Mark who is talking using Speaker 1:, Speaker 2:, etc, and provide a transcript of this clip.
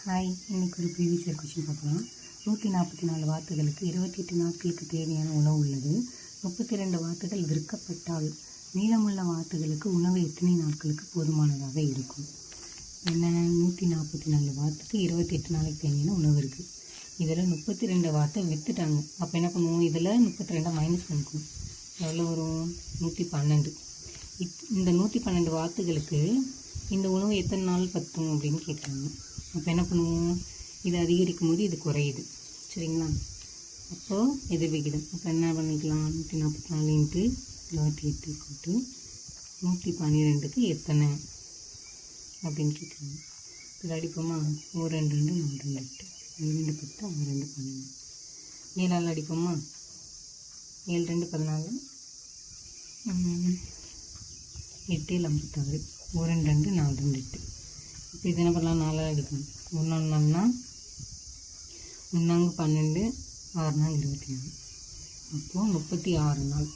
Speaker 1: Hi, இன்றைக்கி ஒரு previous year question பார்க்கலாம். 144 வாத்துகளுக்கு 28 நாட்களுக்கு தேவையான உணவு உள்ளது. 32 வாத்துகள் விற்கப்பட்டால் மீதமுள்ள வாத்துகளுக்கு உணவு எத்தனை நாட்களுக்கு போதுமானதாக இருக்கும்? என்ன, 144 வாத்துக்கு 28 நாளைக்கு தேவையான உணவு இருக்குது. இதில் 32 வாத்தை விற்றுட்டாங்க. அப்போ என்ன பண்ணுவோம், இதில் 32 மைனஸ் பண்ணிக்கணும். எவ்வளோ வரும்? 112. இந்த 112 வாத்துகளுக்கு இந்த உணவு எத்தனை நாள் பத்தும் அப்படின்னு கேட்குறாங்க. அப்போ என்ன பண்ணுவோம், இது அதிகரிக்கும் போது இது குறையுது, சரிங்களா? அப்போது எதிர் விகிதம். அப்போ என்ன பண்ணிக்கலாம், 144 × 28 112க்கு எத்தனை அப்படின்னு கேட்குறாங்க. இதில் அடிப்போமா, 1 2 2 4 2 8 2 10 6 2 12 7ஆல் அடிப்போமா, 7 2 14 8 56 1 2 4 2 8. இப்போ இது என்ன பண்ணலாம், 4ஆல் அடிக்கணும். 1 4னா 1 12 6 24. அப்போது 36 நாள்.